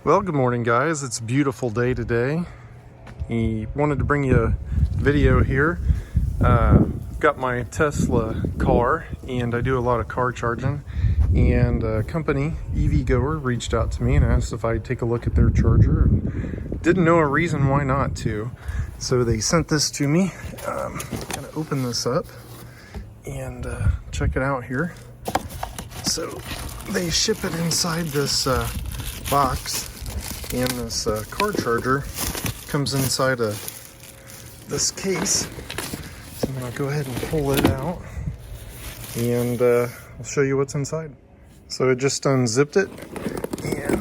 Well, good morning guys. It's a beautiful day today. I wanted to bring you a video here. Got my Tesla car and I do a lot of car charging, and a company, evgoer, reached out to me and asked if I'd take a look at their charger. And didn't know a reason why not to. So they sent this to me. Gonna open this up and check it out here. So they ship it inside this box, and this car charger comes inside this case. So I'm gonna go ahead and pull it out and I'll show you what's inside. So it just unzipped it and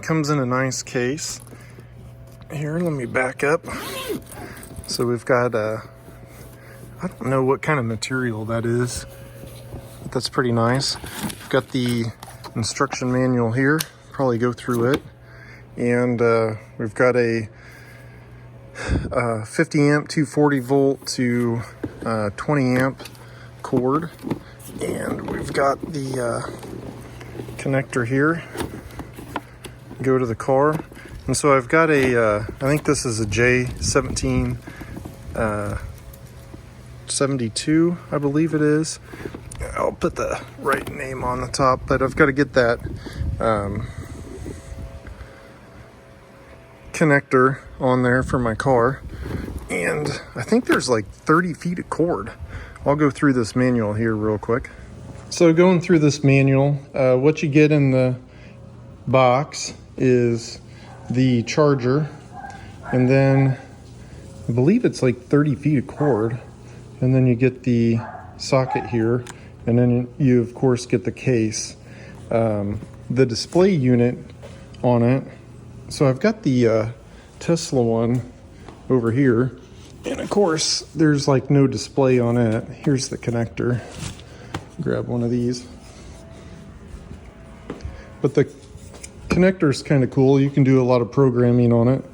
comes in a nice case. Here, let me back up. So we've got I don't know what kind of material that is, but that's pretty nice. We've got the instruction manual here, probably go through it, and we've got a 50 amp 240 volt to 20 amp cord, and we've got the connector here, go to the car. And so I've got a I think this is a J17 72, I believe it is. I'll put the right name on the top, but I've got to get that connector on there for my car. And I think there's like 30 feet of cord. I'll go through this manual here real quick. So going through this manual, what you get in the box is the charger, and then I believe it's like 30 feet of cord, and then you get the socket here, and then you of course get the case, the display unit on it. So I've got the Tesla one over here, and of course there's like no display on it. Here's the connector. Grab one of these. But the connector is kind of cool. You can do a lot of programming on it.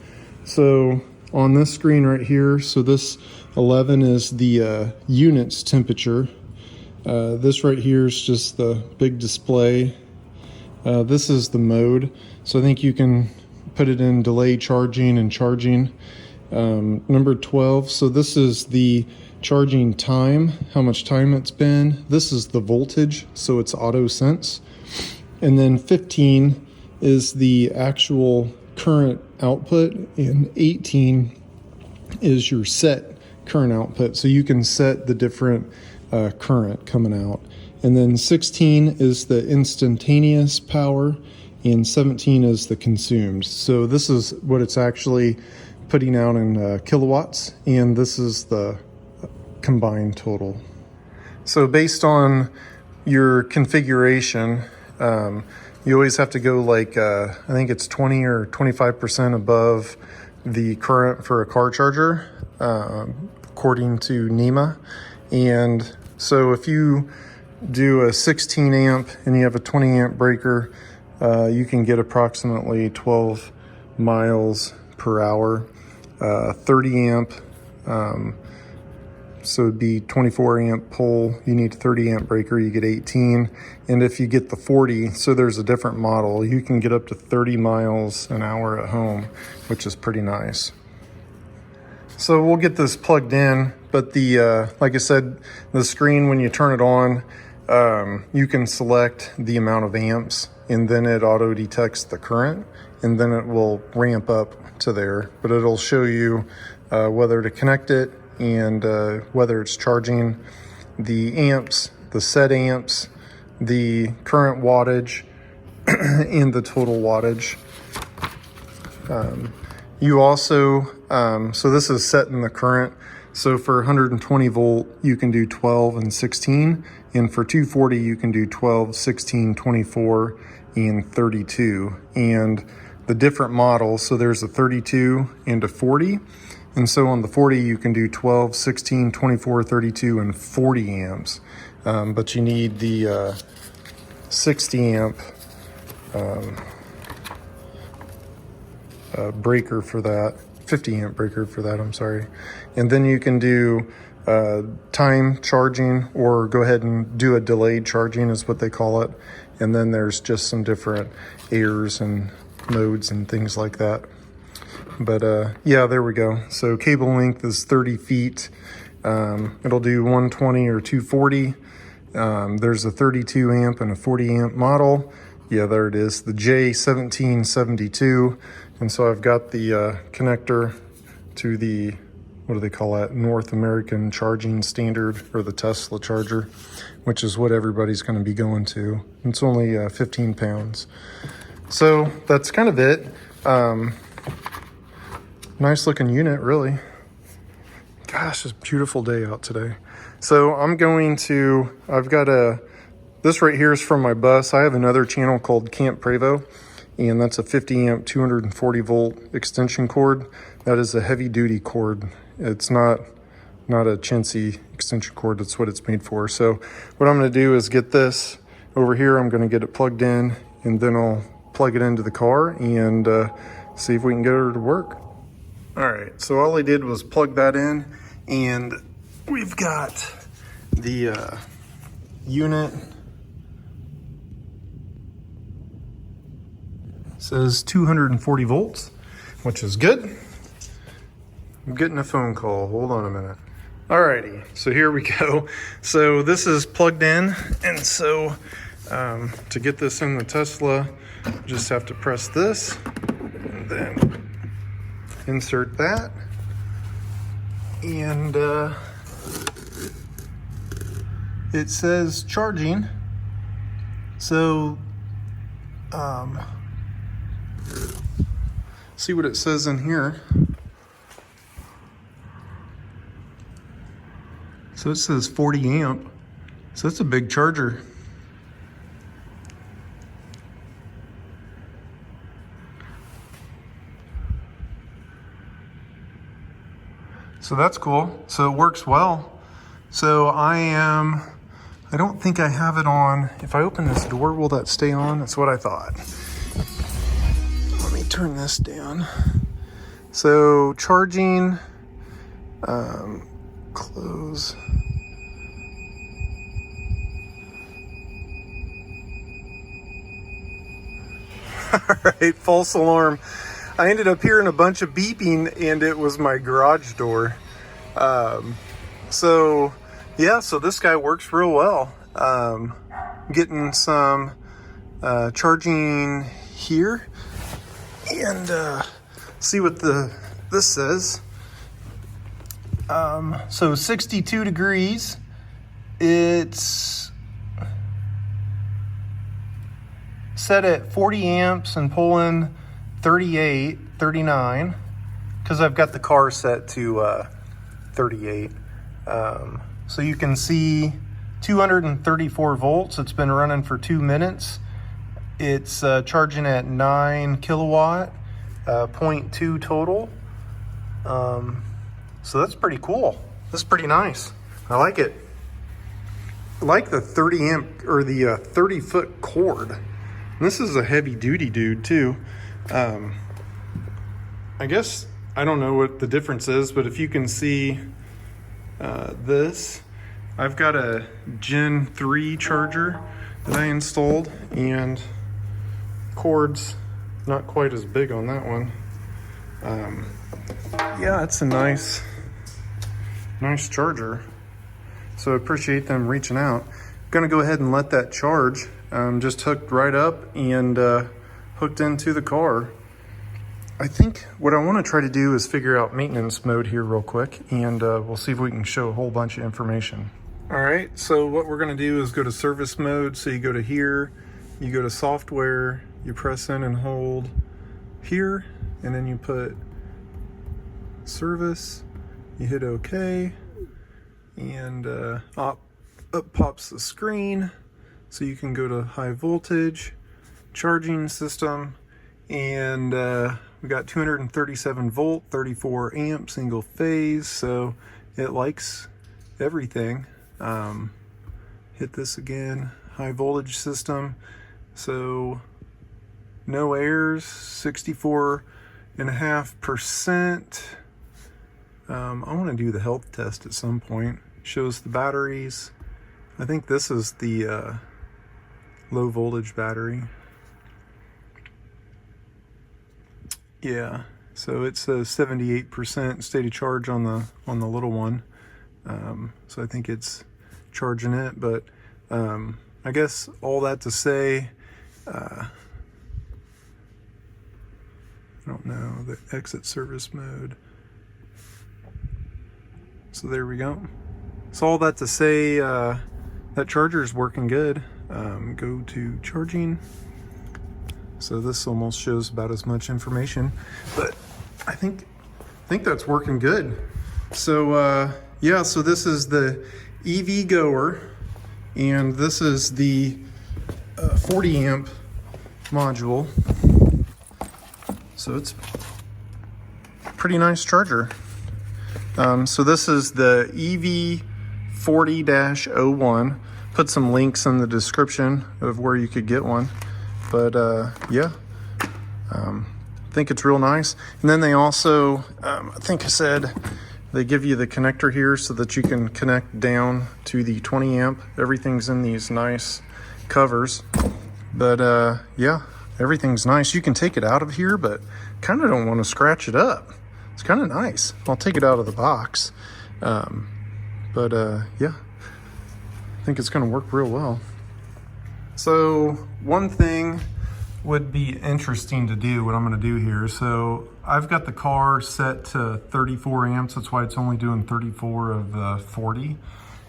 So on this screen right here, so this 11 is the unit's temperature. This right here is just the big display. This is the mode. So I think you can put it in delay charging and charging. Number 12, so this is the charging time, how much time it's been. This is the voltage, so it's auto sense. And then 15 is the actual current output, and 18 is your set current output. So you can set the different current coming out. And then 16 is the instantaneous power, and 17 is the consumed. So this is what it's actually putting out in kilowatts, and this is the combined total. So based on your configuration, you always have to go like, I think it's 20 or 25% above the current for a car charger, according to NEMA. And so if you do a 16 amp and you have a 20 amp breaker, you can get approximately 12 miles per hour. 30 amp, so it'd be 24 amp pole, you need a 30 amp breaker, you get 18. And if you get the 40, so there's a different model, you can get up to 30 miles an hour at home, which is pretty nice. So we'll get this plugged in, but the like I said, the screen, when you turn it on, you can select the amount of amps, and then it auto detects the current, and then it will ramp up to there, but it'll show you whether to connect it and whether it's charging the amps, the set amps, the current wattage, and the total wattage. You also, so this is setting the current. So for 120 volt, you can do 12 and 16. And for 240, you can do 12, 16, 24, and 32. And the different models, so there's a 32 and a 40. And so on the 40, you can do 12, 16, 24, 32, and 40 amps. But you need the 60 amp breaker for that, 50 amp breaker for that, I'm sorry. And then you can do time charging, or go ahead and do a delayed charging is what they call it. and then there's just some different airs and modes and things like that. But yeah, there we go. So cable length is 30 feet. It'll do 120 or 240. There's a 32 amp and a 40 amp model. Yeah, there it is, the J1772. And so I've got the connector to the, what do they call that, North American charging standard, or the Tesla charger, which is what everybody's going to be going to. It's only 15 pounds. So that's kind of it. Nice looking unit, really. Gosh, it's a beautiful day out today. So I'm going to, I've got this right here is from my bus. I have another channel called Campprevost, and that's a 50 amp, 240 volt extension cord. That is a heavy duty cord. It's not a chintzy extension cord. That's what it's made for. So what I'm going to do is get this over here. I'm going to get it plugged in, and then I'll plug it into the car and see if we can get her to work. All right, so all I did was plug that in, and we've got the unit. It says 240 volts, which is good. I'm getting a phone call. Hold on a minute. Alrighty, so here we go. So this is plugged in, and so to get this in the Tesla, you just have to press this, and then insert that, and it says charging. So see what it says in here. So it says 40 amp. So that's a big charger. So that's cool. So it works well. So I don't think I have it on. If I open this door, will that stay on? That's what I thought. Let me turn this down. So charging, close. All right, false alarm. I ended up hearing a bunch of beeping, and it was my garage door. So yeah, so this guy works real well. Getting some charging here, and see what this says. So 62 degrees. It's set at 40 amps and pulling 38, 39, because I've got the car set to 38. So you can see 234 volts. It's been running for 2 minutes. It's charging at 9 kilowatt, 0.2 total. So that's pretty cool. That's pretty nice. I like it. I like the 30 amp or the 30 foot cord. And this is a heavy duty dude too. I guess, I don't know what the difference is, but if you can see this, I've got a Gen 3 charger that I installed, and cord's not quite as big on that one. Yeah, it's a nice charger. So I appreciate them reaching out. Gonna go ahead and let that charge. Just hooked right up and hooked into the car. I think what I want to try to do is figure out maintenance mode here real quick, and we'll see if we can show a whole bunch of information. All right, so what we're going to do is go to service mode. So you go to here, you go to software, you press in and hold here, and then you put service, you hit OK, and up pops the screen. So you can go to high voltage, charging system, and we got 237 volt, 34 amp, single phase, so it likes everything. Hit this again, high voltage system, so no errors, 64.5%. I want to do the health test at some point. Shows the batteries. I think this is the low voltage battery. Yeah, so it's a 78% state of charge on the little one. So I think it's charging it, but I guess all that to say, I don't know, the exit service mode. So there we go. So all that to say, that charger is working good. Go to charging. So this almost shows about as much information, but I think that's working good. So yeah, so this is the evgoer, and this is the 40 amp module. So it's a pretty nice charger. So this is the EV40-01. Put some links in the description of where you could get one. But yeah, I think it's real nice. And then they also, I think I said, they give you the connector here so that you can connect down to the 20 amp. Everything's in these nice covers. But yeah, everything's nice. You can take it out of here, but kind of don't want to scratch it up. It's kind of nice. I'll take it out of the box. But yeah, I think it's going to work real well. So one thing would be interesting to do, what I'm going to do here. So I've got the car set to 34 amps. That's why it's only doing 34 of the 40.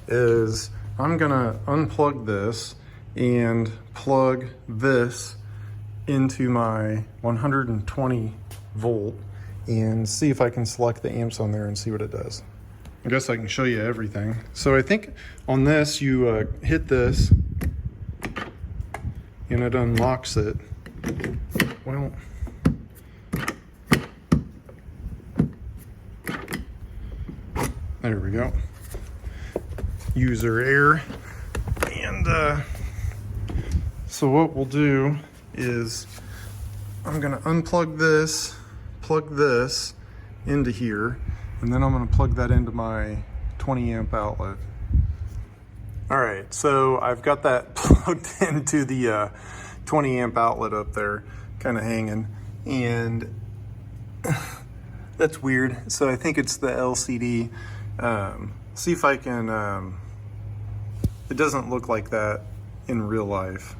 Is I'm going to unplug this and plug this into my 120 volt and see if I can select the amps on there and see what it does. I guess I can show you everything. So I think on this, you hit this and it unlocks it. Well, there we go. User error. And so what we'll do is I'm gonna unplug this, plug this into here, and then I'm gonna plug that into my 20 amp outlet. All right, so I've got that plugged into the 20 amp outlet up there, kind of hanging, and that's weird. So I think it's the LCD. See if I can, it doesn't look like that in real life.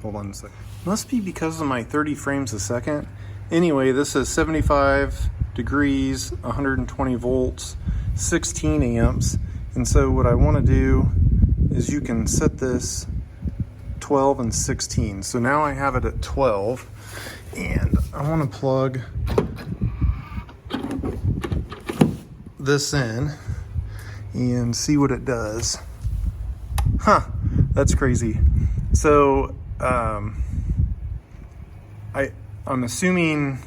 Hold on a second. Must be because of my 30 frames a second. Anyway, this is 75 degrees, 120 volts, 16 amps. And so what I want to do is you can set this 12 and 16. So now I have it at 12, and I want to plug this in and see what it does. Huh, that's crazy. So I'm assuming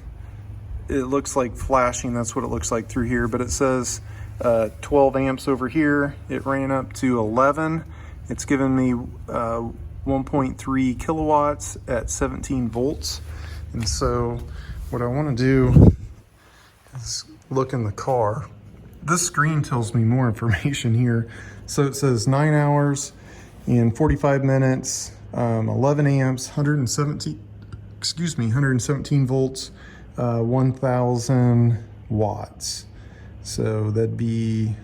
it looks like flashing. That's what it looks like through here, but it says 12 amps over here. It ran up to 11. It's given me 1.3 kilowatts at 17 volts. And so what I want to do is look in the car. This screen tells me more information here. So it says 9 hours and 45 minutes, 11 amps, 117 volts, 1000 watts. So that'd be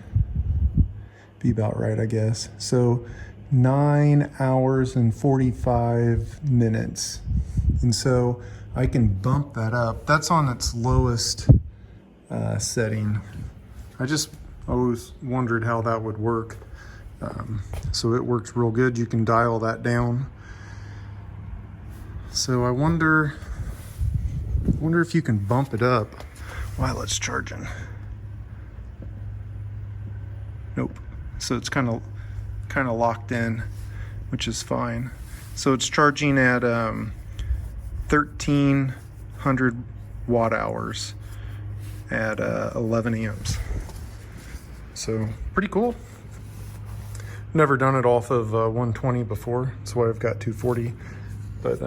about right, I guess. So 9 hours and 45 minutes. And so I can bump that up. That's on its lowest setting. I just always wondered how that would work. So it works real good. You can dial that down. So I wonder if you can bump it up while it's charging. Nope. So it's kind of locked in, which is fine. So it's charging at 1300 watt hours at 11 amps. So pretty cool. Never done it off of 120 before. That's why I've got 240, but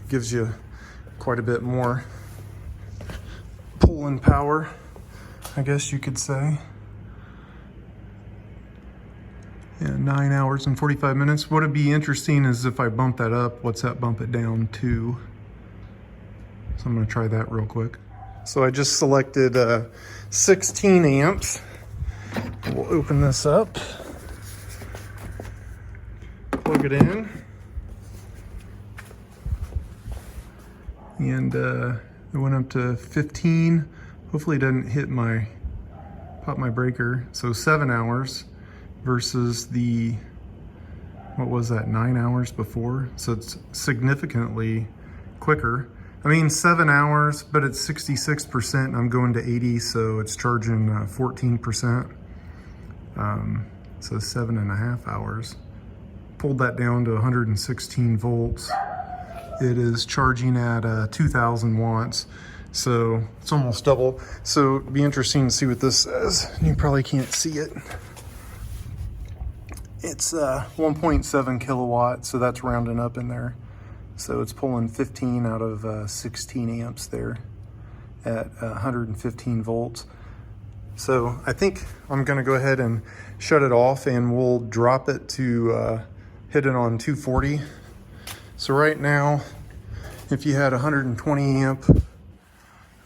gives you quite a bit more pull and power, I guess you could say. Yeah, 9 hours and 45 minutes. What would be interesting is if I bump that up, what's that bump it down to? So I'm gonna try that real quick. So I just selected 16 amps. We'll open this up, plug it in, and it went up to 15. Hopefully it doesn't hit pop my breaker. So 7 hours versus the, what was that, 9 hours before? So it's significantly quicker. I mean, 7 hours, but it's 66%. I'm going to 80, so it's charging 14%. So 7.5 hours. Pulled that down to 116 volts. It is charging at 2,000 watts. So it's almost double. So it'd be interesting to see what this says. You probably can't see it. It's 1.7 kilowatts, so that's rounding up in there. So it's pulling 15 out of 16 amps there at 115 volts. So I think I'm gonna go ahead and shut it off, and we'll drop it to hit it on 240. So right now, if you had 120 amp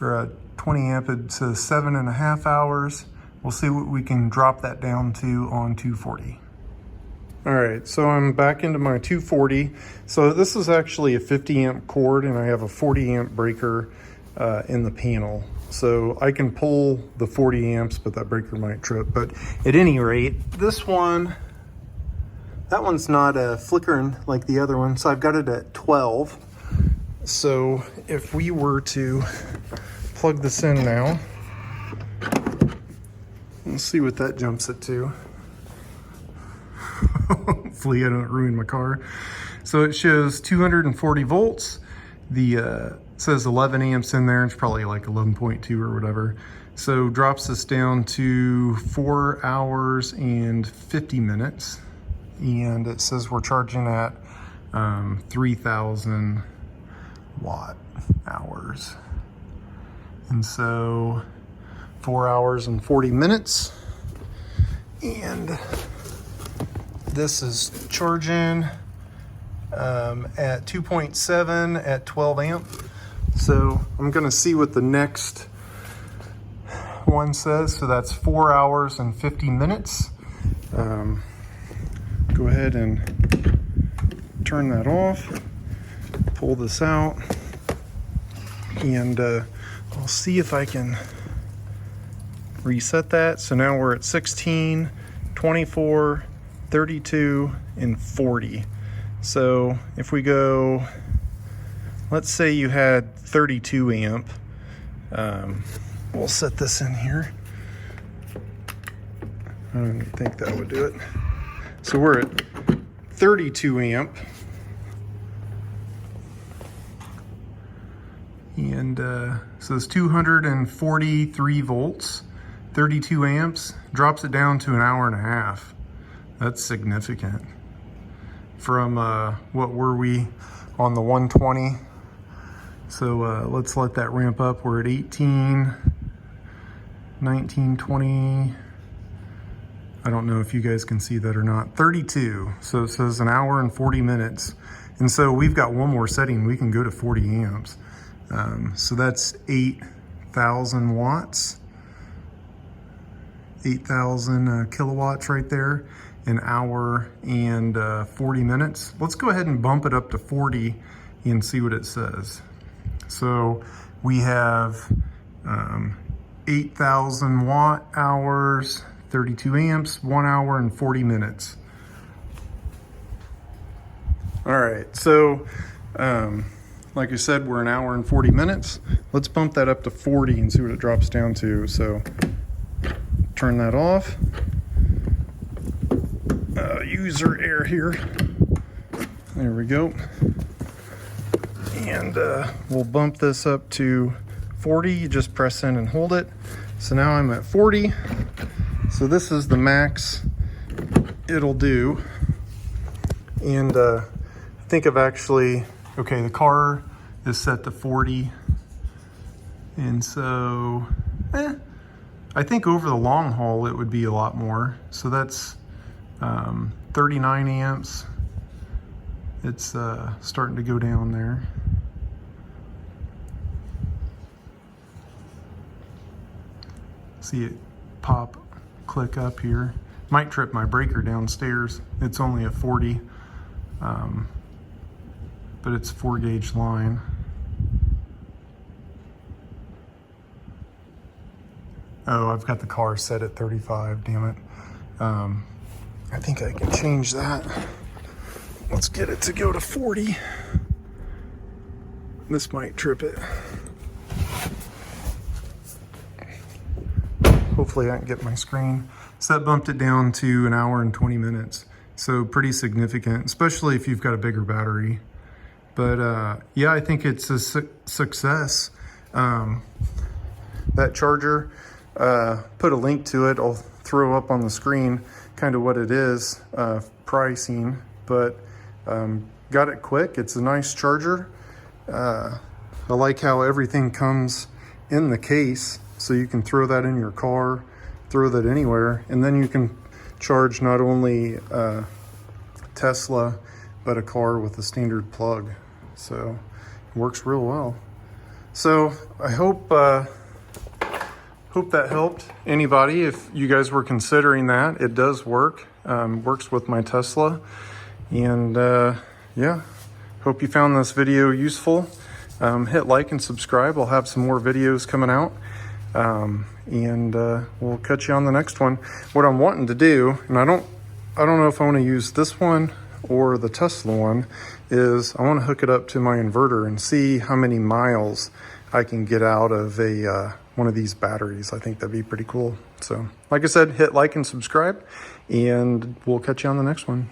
or a 20 amp, it's 7.5 hours. We'll see what we can drop that down to on 240. All right, so I'm back into my 240. So this is actually a 50 amp cord, and I have a 40 amp breaker in the panel. So I can pull the 40 amps, but that breaker might trip. But at any rate, this one, that one's not flickering like the other one. So I've got it at 12. So if we were to plug this in now, let's see what that jumps it to. Hopefully I don't ruin my car. So it shows 240 volts. The says 11 amps in there. It's probably like 11.2 or whatever. So drops us down to 4 hours and 50 minutes. And it says we're charging at 3,000 watt hours. And so 4 hours and 40 minutes. And this is charging at 2.7 at 12 amp. So I'm gonna see what the next one says. So that's 4 hours and 50 minutes. Go ahead and turn that off, pull this out, and I'll see if I can reset that. So now we're at 16, 24, 32, and 40. So if we go, let's say you had 32 amp, we'll set this in here. I don't think that would do it. So we're at 32 amp. And so it's 243 volts, 32 amps, drops it down to an hour and a half. That's significant. From what were we on the 120? So let's let that ramp up. We're at 18, 19, 20. I don't know if you guys can see that or not. 32. So it says an hour and 40 minutes. And so we've got one more setting. We can go to 40 amps. So that's 8,000 watts. 8,000 kilowatts right there. An hour and 40 minutes. Let's go ahead and bump it up to 40 and see what it says. So we have 8,000 watt hours, 32 amps, 1 hour and 40 minutes. All right, so like I said, we're an hour and 40 minutes. Let's bump that up to 40 and see what it drops down to. So turn that off. User error here. There we go. And we'll bump this up to 40. You just press in and hold it. So now I'm at 40. So this is the max it'll do. And I think I've actually, okay, the car is set to 40. And so, I think over the long haul, it would be a lot more. So that's 39 amps. It's starting to go down there. See it pop, click up here. Might trip my breaker downstairs. It's only a 40, but it's 4-gauge line. Oh, I've got the car set at 35, damn it. I think I can change that. Let's get it to go to 40. This might trip it. Hopefully I can get my screen. So that bumped it down to 1 hour and 20 minutes. So pretty significant, especially if you've got a bigger battery. But yeah, I think it's a success. That charger, put a link to it. I'll throw up on the screen kind of what it is, pricing, but got it quick. It's a nice charger. I like how everything comes in the case, so you can throw that in your car, throw that anywhere, and then you can charge not only Tesla, but a car with a standard plug. So it works real well. So I hope that helped anybody. If you guys were considering that, it does work. Works with my Tesla. And yeah, hope you found this video useful. Hit like and subscribe. I'll have some more videos coming out. And we'll catch you on the next one. What I'm wanting to do, and I don't know if I want to use this one or the Tesla one, is I want to hook it up to my inverter and see how many miles I can get out of a one of these batteries. I think that'd be pretty cool. So like I said, hit like and subscribe, and we'll catch you on the next one.